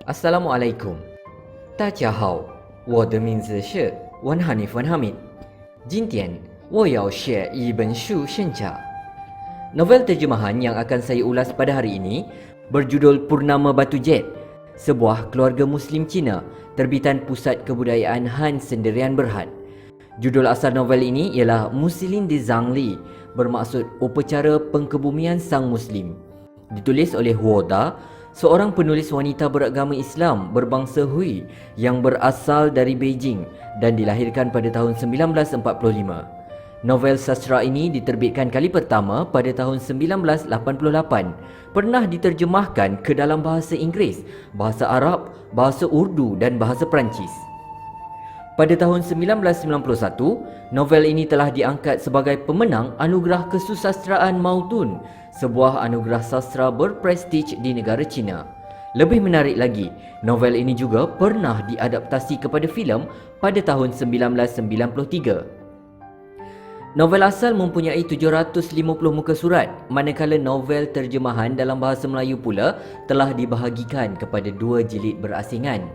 Assalamualaikum，大家好，我的名字是文哈尼芬哈密。今天我要share一本书senja。Novel terjemahan yang akan saya ulas pada hari ini berjudul Purnama Batu Jet, sebuah keluarga Muslim Cina terbitan Pusat Kebudayaan Han Sendirian Berhad. Judul asal novel ini ialah Musilin di Zhangli, bermaksud upacara pengkebumian Sang Muslim. Ditulis oleh Huoda, seorang penulis wanita beragama Islam berbangsa Hui yang berasal dari Beijing dan dilahirkan pada tahun 1945. Novel sastra ini diterbitkan kali pertama pada tahun 1988, pernah diterjemahkan ke dalam bahasa Inggeris, bahasa Arab, bahasa Urdu dan bahasa Perancis. Pada tahun 1991, novel ini telah diangkat sebagai pemenang Anugerah Kesusastraan Mautun, sebuah anugerah sastra berprestij di negara China. Lebih menarik lagi, novel ini juga pernah diadaptasi kepada filem pada tahun 1993. Novel asal mempunyai 750 muka surat, manakala novel terjemahan dalam bahasa Melayu pula telah dibahagikan kepada 2 jilid berasingan.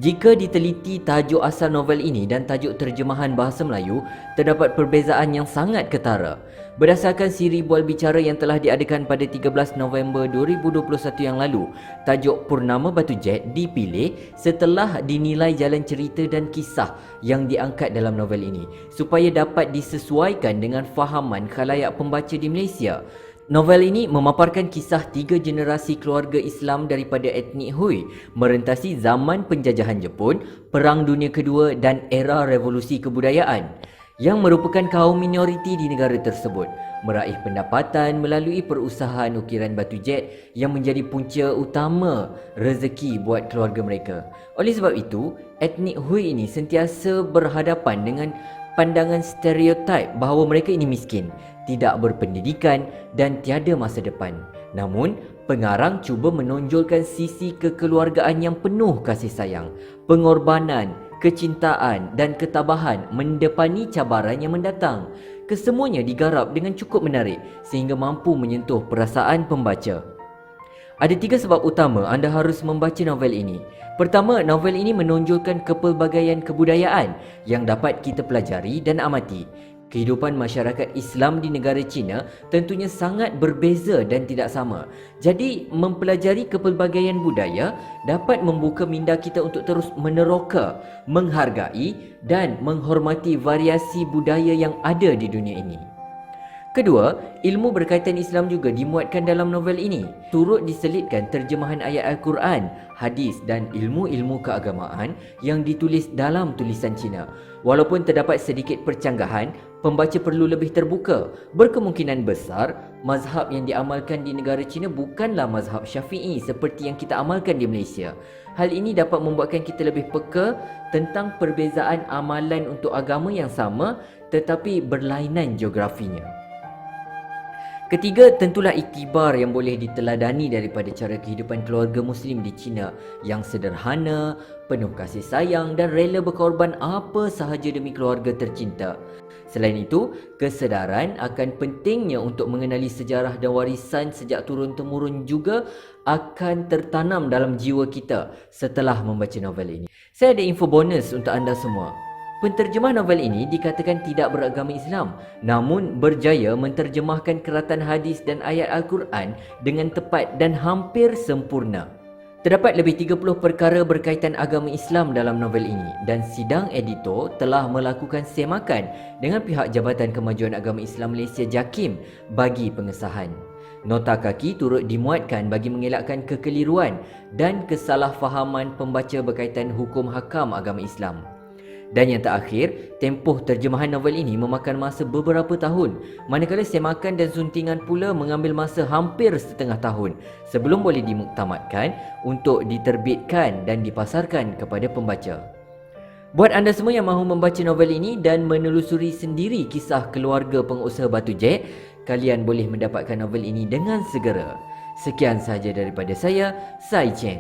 Jika diteliti tajuk asal novel ini dan tajuk terjemahan bahasa Melayu, terdapat perbezaan yang sangat ketara. Berdasarkan siri bual bicara yang telah diadakan pada 13 November 2021 yang lalu, tajuk Purnama Batu Jet dipilih setelah dinilai jalan cerita dan kisah yang diangkat dalam novel ini supaya dapat disesuaikan dengan fahaman khalayak pembaca di Malaysia. Novel ini memaparkan kisah 3 generasi keluarga Islam daripada etnik Hui merentasi zaman penjajahan Jepun, Perang Dunia Kedua dan era revolusi kebudayaan, yang merupakan kaum minoriti di negara tersebut meraih pendapatan melalui perusahaan ukiran batu jet yang menjadi punca utama rezeki buat keluarga mereka. Oleh sebab itu, etnik Hui ini sentiasa berhadapan dengan pandangan stereotip bahawa mereka ini miskin, tidak berpendidikan dan tiada masa depan. Namun, pengarang cuba menonjolkan sisi kekeluargaan yang penuh kasih sayang, pengorbanan, kecintaan dan ketabahan mendepani cabaran yang mendatang. Kesemuanya digarap dengan cukup menarik sehingga mampu menyentuh perasaan pembaca. Ada 3 sebab utama anda harus membaca novel ini. Pertama, novel ini menonjolkan kepelbagaian kebudayaan yang dapat kita pelajari dan amati. Kehidupan masyarakat Islam di negara China tentunya sangat berbeza dan tidak sama. Jadi, mempelajari kepelbagaian budaya dapat membuka minda kita untuk terus meneroka, menghargai dan menghormati variasi budaya yang ada di dunia ini. Kedua, ilmu berkaitan Islam juga dimuatkan dalam novel ini. Turut diselitkan terjemahan ayat Al-Quran, hadis dan ilmu-ilmu keagamaan yang ditulis dalam tulisan Cina. Walaupun terdapat sedikit percanggahan, pembaca perlu lebih terbuka. Berkemungkinan besar, mazhab yang diamalkan di negara Cina bukanlah mazhab Syafi'i seperti yang kita amalkan di Malaysia. Hal ini dapat membuatkan kita lebih peka tentang perbezaan amalan untuk agama yang sama tetapi berlainan geografinya. Ketiga, tentulah iktibar yang boleh diteladani daripada cara kehidupan keluarga Muslim di China yang sederhana, penuh kasih sayang dan rela berkorban apa sahaja demi keluarga tercinta. Selain itu, kesedaran akan pentingnya untuk mengenali sejarah dan warisan sejak turun-temurun juga akan tertanam dalam jiwa kita setelah membaca novel ini. Saya ada info bonus untuk anda semua. Penterjemah novel ini dikatakan tidak beragama Islam, namun berjaya menterjemahkan keratan hadis dan ayat Al-Quran dengan tepat dan hampir sempurna. Terdapat lebih 30 perkara berkaitan agama Islam dalam novel ini dan sidang editor telah melakukan semakan dengan pihak Jabatan Kemajuan Agama Islam Malaysia JAKIM bagi pengesahan. Nota kaki turut dimuatkan bagi mengelakkan kekeliruan dan kesalahfahaman pembaca berkaitan hukum hakam agama Islam. Dan yang terakhir, tempoh terjemahan novel ini memakan masa beberapa tahun, manakala semakan dan suntingan pula mengambil masa hampir setengah tahun sebelum boleh dimuktamadkan untuk diterbitkan dan dipasarkan kepada pembaca. Buat anda semua yang mahu membaca novel ini dan menelusuri sendiri kisah keluarga pengusaha batu jet, kalian boleh mendapatkan novel ini dengan segera. Sekian sahaja daripada saya, Sai Chen.